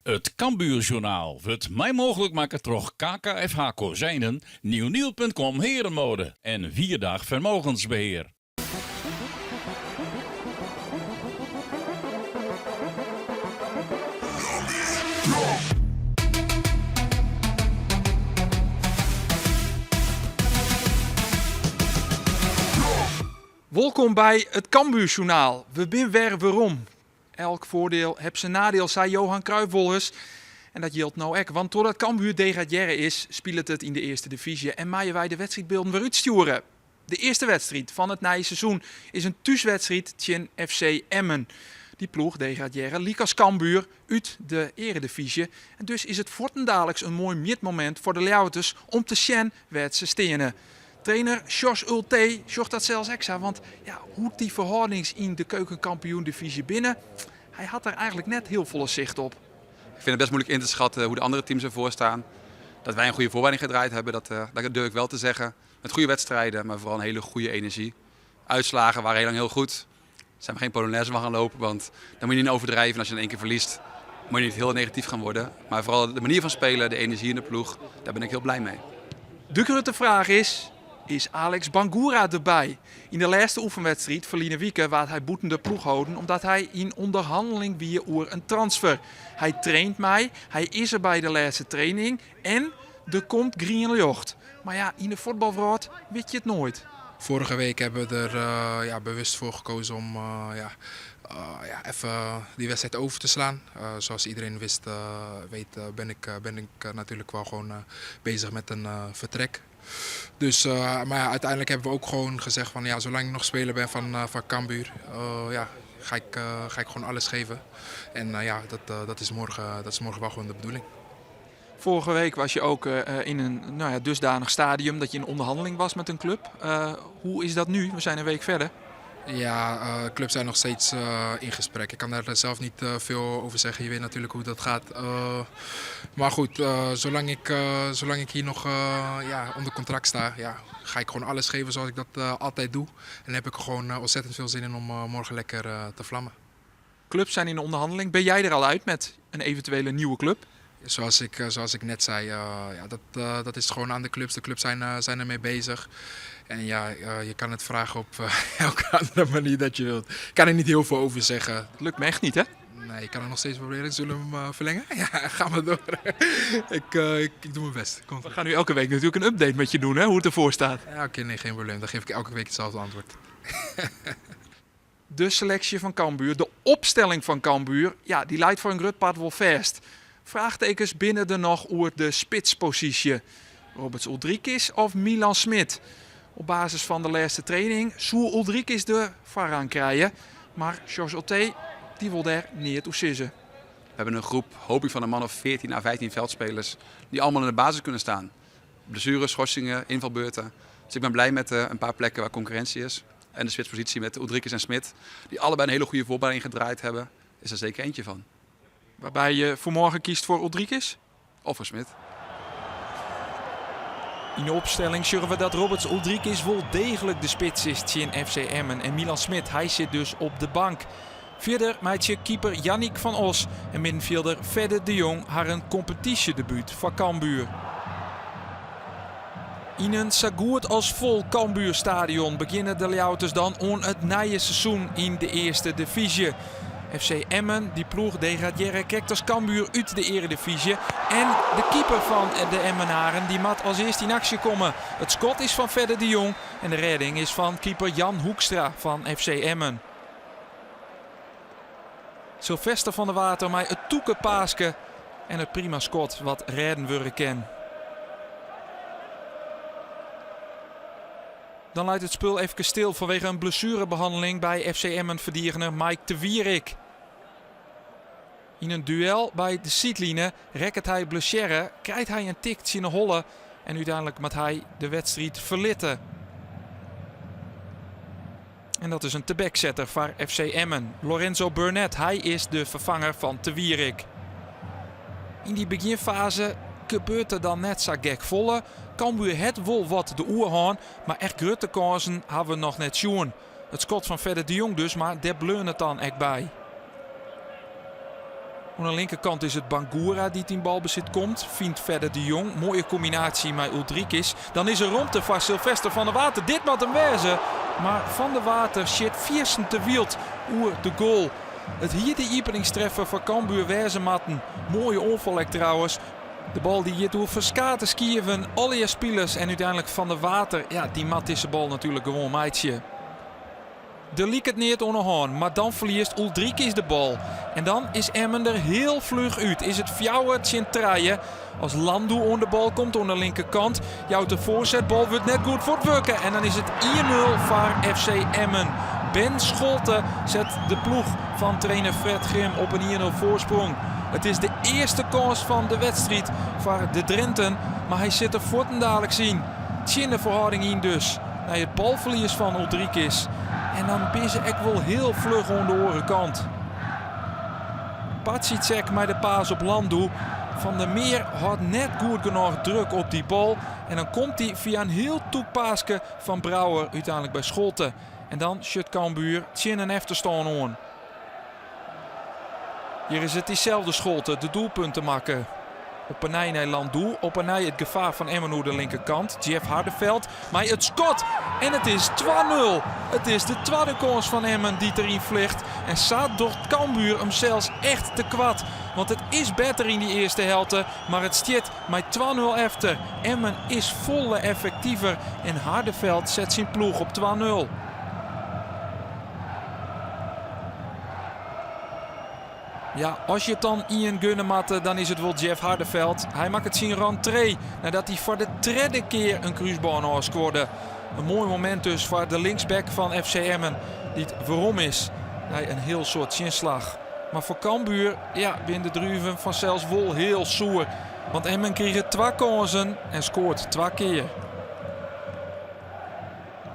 Het Cambuurjournaal wordt mij mogelijk maken door KKFH Kozijnen, nieuwnieuw.com Herenmode en Vierdag Vermogensbeheer. Welkom bij het Cambuurjournaal. We zijn weer waarom. Elk voordeel heeft zijn nadeel, zei Johan Cruijff Wolhers. En dat geldt nou ook, want doordat Cambuur degraderen is, speelt het in de eerste divisie en maaien wij de wedstrijdbeelden weer uitsturen. De eerste wedstrijd van het nieuwe seizoen is een thuiswedstrijd tegen FC Emmen. Die ploeg degraderen liek als Cambuur uit de eredivisie. En dus is het voortendaallijks een mooi mietmoment voor de Leeuwters om te zien waar ze stenen. Trainer Jos Ulte zocht dat zelfs extra, want ja, hoe die verhoudings in de keukenkampioen-divisie binnen, hij had er eigenlijk net heel volle zicht op. Ik vind het best moeilijk in te schatten hoe de andere teams ervoor staan. Dat wij een goede voorbereiding gedraaid hebben, dat durf ik wel te zeggen. Met goede wedstrijden, maar vooral een hele goede energie. Uitslagen waren heel lang heel goed. Zijn we geen Polonaise van gaan lopen, want dan moet je niet overdrijven. En als je in één keer verliest, moet je niet heel negatief gaan worden. Maar vooral de manier van spelen, de energie in de ploeg, daar ben ik heel blij mee. De grote vraag is Alex Bangura erbij? In de laatste oefenwedstrijd verliezen Wieke waar hij boetende ploeg houden omdat hij in onderhandeling wie oer een transfer. Hij traint mij, hij is er bij de laatste training en er komt Green Jocht. Maar ja, in de voetbalwereld weet je het nooit. Vorige week hebben we er bewust voor gekozen om even die wedstrijd over te slaan. Zoals iedereen weet ben ik natuurlijk wel gewoon bezig met een vertrek. Dus, maar ja, uiteindelijk hebben we ook gewoon gezegd van ja, zolang ik nog speler ben van Cambuur, ga ik gewoon alles geven. En dat is morgen wel gewoon de bedoeling. Vorige week was je ook in een dusdanig stadium dat je in onderhandeling was met een club. Hoe is dat nu? We zijn een week verder. Ja, de clubs zijn nog steeds in gesprek. Ik kan daar zelf niet veel over zeggen. Je weet natuurlijk hoe dat gaat. Maar goed, zolang ik hier nog onder contract sta, ga ik gewoon alles geven zoals ik dat altijd doe. En dan heb ik er gewoon ontzettend veel zin in om morgen lekker te vlammen. Clubs zijn in onderhandeling. Ben jij er al uit met een eventuele nieuwe club? Zoals ik net zei, dat is gewoon aan de clubs. De clubs zijn ermee bezig. En ja, je kan het vragen op elke andere manier dat je wilt. Ik kan er niet heel veel over zeggen. Het lukt me echt niet, hè? Nee, ik kan het nog steeds proberen. Zullen we hem verlengen? Ja, ga maar door. Ik doe mijn best. Komt. We gaan nu elke week natuurlijk een update met je doen, hè? Hoe het ervoor staat. Ja, oké, nee, geen probleem. Dan geef ik elke week hetzelfde antwoord. De selectie van Cambuur, de opstelling van Cambuur, ja, die leidt voor een groot part wel vast. Vraagtekens binnen er nog over de spitspositie. Roberts Uldrikis of Milan Smit? Op basis van de laatste training zou Uldrikis de voorrang krijgen. Maar Jos Ulte, die wil daar niet toe zitten. We hebben een groep, hoop ik, van een man of 14 à 15 veldspelers die allemaal in de basis kunnen staan. Blessures, schorsingen, invalbeurten. Dus ik ben blij met een paar plekken waar concurrentie is. En de spitspositie met Uldrikis en Smit, die allebei een hele goede voorbereiding gedraaid hebben, is er zeker eentje van. Waarbij je voor morgen kiest voor Uldrikis? Of voor Smit. In de opstelling zullen we dat Roberts Uldrikis wel degelijk de spits is tegen FC Emmen. En Milan Smit, hij zit dus op de bank. Verder maakt keeper Yannick van Os en middenvelder Fedde de Jong haar een competitiedebuut voor Cambuur. In een zo goed als vol Cambuurstadion beginnen de Leeuwters dan aan het nieuwe seizoen in de eerste divisie. FC Emmen, die ploeg degraderen, kijkt als Cambuur uit de eredivisie. En de keeper van de Emmenaren, die moet als eerste in actie komen. Het schot is van Fedde de Jong en de redding is van keeper Jan Hoekstra van FC Emmen. Sylvester van der Water met het toeke paaske en het prima schot wat redden worden kan. Dan luidt het spul even stil vanwege een blessurebehandeling bij FC Emmen-verdediger Mike de Wierik. In een duel bij de seatline rekt hij blessure, krijgt hij een tik in de holle en uiteindelijk moet hij de wedstrijd verlitten. En dat is een tebekzetter voor FC Emmen. Lorenzo Burnett, hij is de vervanger van de Wierik. In die beginfase gebeurt er dan net zo gek volle. Cambuur het wel wat de oer gaan, maar echt grote kansen hebben we nog net zien. Het schot van Fedde de Jong dus, maar daar bleun het dan echt bij. Aan de linkerkant is het Bangura die in balbezit komt. Vindt verder de Jong. Mooie combinatie met Uldrikis. Dan is er ruimte van Sylvester van der Water. Dit moet hem wezen. Maar Van der Water shit viersen te wild oer de goal. Het hier de openingstreffer van Cambuur wezen matten. Mooie onvolk trouwens. De bal die hier door verskaten skieven. Alle je spelers en uiteindelijk Van der Water. Ja, die mat deze bal natuurlijk gewoon meidje. Er liep het niet onderhand, maar dan verliest Uldrikis de bal. En dan is Emmen er heel vlug uit. Is het fjouwer Tjentraje. Als Landu onder de bal komt aan de linkerkant. Jouwt de voorzetbal wordt net goed voor het werken. En dan is het 1-0 voor FC Emmen. Ben Scholte zet de ploeg van trainer Fred Grim op een 1-0 voorsprong. Het is de eerste kans van de wedstrijd voor de Drenten. Maar hij zit er voortendadelijk zien. Tjinne verhouding in dus. Naar het balverlies van Uldrikis. En dan ben ze echt wel heel vlug aan de orenkant. Patsicek met de paas op Landu. Van der Meer had net goed genoeg druk op die bal. En dan komt hij via een heel toepaaske van Brouwer uiteindelijk bij Scholte. En dan shut Cambuur Tjin en efterstaan aan. Hier is het diezelfde Scholte, de doelpunten maken. Op een naar Landu, op een het gevaar van Emmen de linkerkant. Jeff Hardeveld, maar het schot. En het is 2-0. Het is de tweede kans van Emmen die erin vliegt. En staat door Cambuur hem zelfs echt te kwad. Want het is beter in die eerste helft, maar het stiet met 2-0 efter. Emmen is volle effectiever en Hardeveld zet zijn ploeg op 2-0. Ja, als je het dan Ian gunnen matte, dan is het wel Jeff Hardeveld. Hij maakt het zijn rentree nadat hij voor de derde keer een kruisbaan scoorde. Een mooi moment dus voor de linksback van FC Emmen, die het waarom is. Hij een heel soort zinslag. Maar voor Cambuur, ja, binnen de druiven van zelfs wel heel soer. Want Emmen kreeg 2 kansen en scoort 2 keer.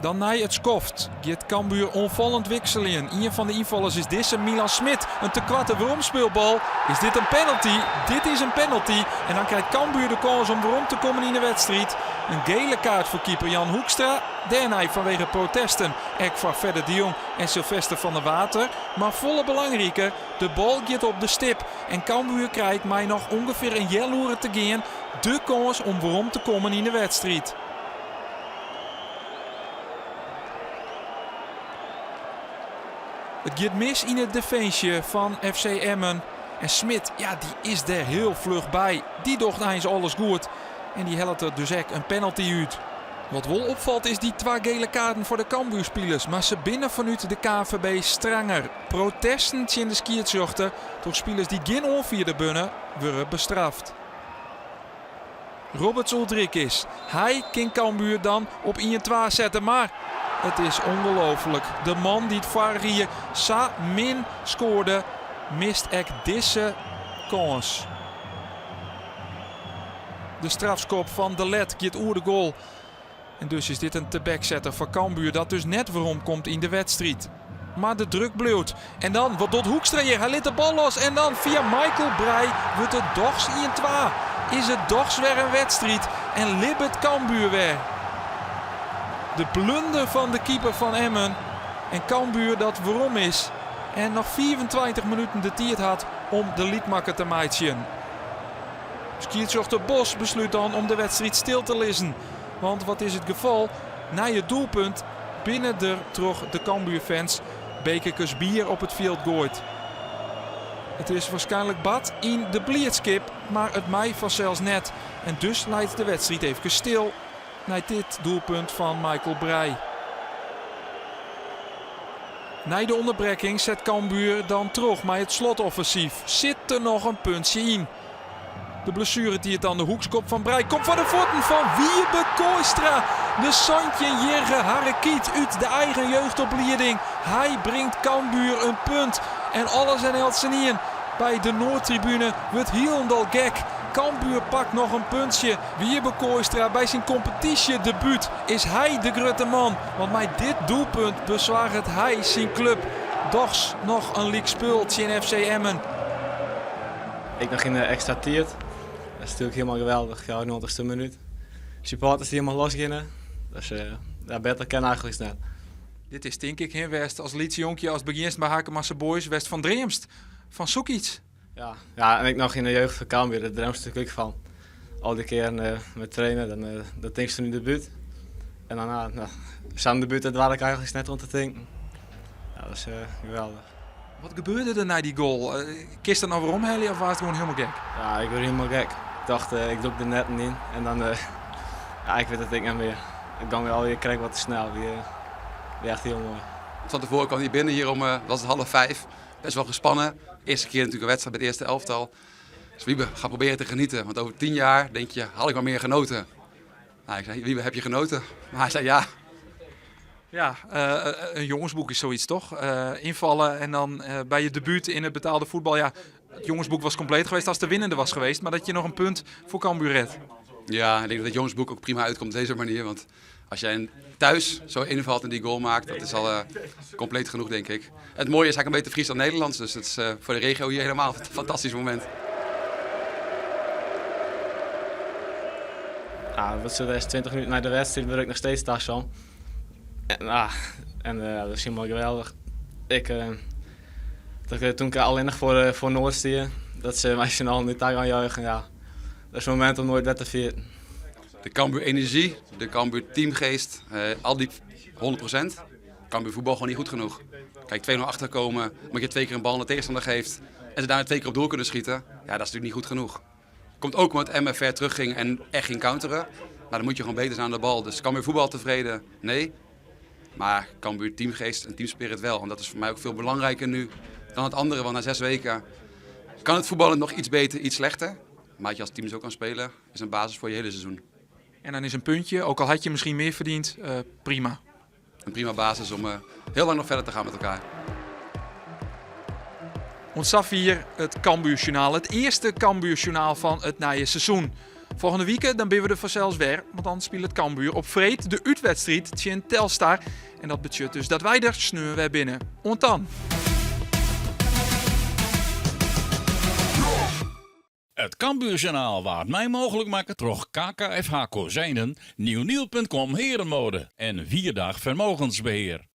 Dan naar het skoft. Gaat Cambuur onvallend wisselen. Een van de invallers is deze Milan Smit. Een te kwarte wormspeelbal. Is dit een penalty? Dit is een penalty. En dan krijgt Cambuur de kans om waarom te komen in de wedstrijd. Een gele kaart voor keeper Jan Hoekstra. Daarna vanwege protesten. Ek van Verder de Jong en Sylvester van der Water. Maar volle belangrijker. De bal gaat op de stip. En Cambuur krijgt mij nog ongeveer een jaloeren te gaan. De kans om waarom te komen in de wedstrijd. Het gaat mis in het defensie van FC Emmen. En Smit, ja, die is er heel vlug bij. Die docht eens alles goed. En die helpt er dus echt een penalty uit. Wat wel opvalt is die 2 gele kaarten voor de Cambuurspelers. Maar ze binnen vanuit de KNVB stranger. Protesten in de skiertzochten. Door spelers die geen onvierde bunnen, worden bestraft. Robert Uldrikis. Hij kan Cambuur dan op 1-2 zetten, maar het is ongelooflijk. De man die het vorige sa min scoorde, mist echt deze kans. De strafschop van De Let gaat oer de goal. En dus is dit een te-backsetter van Cambuur dat dus net waarom komt in de wedstrijd. Maar de druk bleut. En dan, wat doet Hoekstra hier? Hij liet de bal los. En dan via Michael Breij wordt het dochs 1-2. Is het dochs weer een wedstrijd. En libbet Cambuur weer. De blunder van de keeper van Emmen. En Cambuur dat waarom is. En nog 24 minuten de tijd had om de liedmakker te maaien. Skiertzochter Bos besluit dan om de wedstrijd stil te lezen. Want wat is het geval? Na je doelpunt binnen er toch de Cambuurfans bekertjes bier op het veld gooit. Het is waarschijnlijk bad in de blitzkip, maar het mij van zelfs net. En dus leidt de wedstrijd even stil naar dit doelpunt van Michael Breij. Na de onderbreking zet Cambuur dan terug met het slotoffensief. Zit er nog een puntje in. De blessure die het aan de hoekskop van Breij komt van de voeten van Wiebe Kooistra. De Santje Jerge Harrekiet uit de eigen jeugdopleiding. Hij brengt Cambuur een punt. En alles en Elsenien bij de Noordtribune wordt helemaal gek. Cambuur pakt nog een puntje. Wiebe Kooistra bij zijn competitiedebuut is hij de grote man. Want met dit doelpunt bezwaart hij zijn club. Dochs nog een league speeltje in FC Emmen. Ik nog in de extra tijd. Dat is natuurlijk helemaal geweldig. Ja, 90ste minuut. Supporters die helemaal losginnen. Dus beter kan eigenlijk net. Dit is denk ik geen West als Lietse Jonkje als het begint bij Hakemasse Boys. West van Dreemst. Van zoek iets. Ja, en ik nog in de jeugd van Cambuur, daar droom ik van. Al die keer met trainen, dan denk je nu debuut. En daarna, samen debuut, dat waar ik eigenlijk net rond te denken. Ja, dat is geweldig. Wat gebeurde er na die goal? Kist dat nou weer omhellen of was het gewoon helemaal gek? Ja, ik werd helemaal gek. Ik dacht, ik doe de net in. En dan, ik weet het niet meer. Ik kan weer alweer krijgen wat te snel. Die echt heel mooi. Van tevoren kwam hij binnen hier om, was het 4:30. Best wel gespannen. Eerste keer natuurlijk een wedstrijd met het eerste elftal. Dus Wiebe, ga proberen te genieten. Want over 10 jaar denk je, had ik maar meer genoten. Nou, ik zei, Wiebe, heb je genoten? Maar hij zei ja. Ja, een jongensboek is zoiets toch? Invallen en dan bij je debuut in het betaalde voetbal. Ja, het jongensboek was compleet geweest als de winnende was geweest. Maar dat je nog een punt voor Cambuur redt. Ja, ik denk dat het jongensboek ook prima uitkomt op deze manier. Want als jij thuis zo invalt en die goal maakt, dat is al compleet genoeg, denk ik. Het mooie is, hij kan beter Fries dan Nederlands. Dus het is voor de regio hier helemaal een fantastisch moment. Ja, wat is 20 minuten na de wedstrijd ben ik nog steeds thuis zo. En dat is helemaal geweldig. Toen ik alleen nog voor Noord stier, dat ze mij snel niet daar gaan juichen. Ja, dat is een moment om nooit weg te vieren. De Cambuur energie, de Cambuur teamgeest, al die 100%. Cambuur voetbal gewoon niet goed genoeg. Kijk, 2-0 achterkomen, omdat je 2 keer een bal aan de tegenstander geeft en ze daarna 2 keer op doel kunnen schieten. Ja, dat is natuurlijk niet goed genoeg. Komt ook omdat MFR terugging en echt ging counteren. Maar dan moet je gewoon beter zijn aan de bal. Dus Cambuur voetbal tevreden? Nee. Maar Cambuur teamgeest en teamspirit wel. En dat is voor mij ook veel belangrijker nu dan het andere. Want na 6 weken kan het voetballen nog iets beter, iets slechter. Maar dat je als team zo kan spelen, is een basis voor je hele seizoen. En dan is een puntje, ook al had je misschien meer verdiend, prima. Een prima basis om heel lang nog verder te gaan met elkaar. Ontsaf hier het Cambuurjournaal. Het eerste Cambuurjournaal van het nieuwe seizoen. Volgende week dan ben we er vanzelfs weer, want dan speelt het Cambuur op vreed de uitwedstrijd tegen Telstar. En dat betekent dus dat wij er sneuren weer binnen. Ontan. Het Cambuurjournaal waard mij mogelijk maken door KKFH Kozijnen, nieuwnieuw.com Herenmode en 4-dag vermogensbeheer.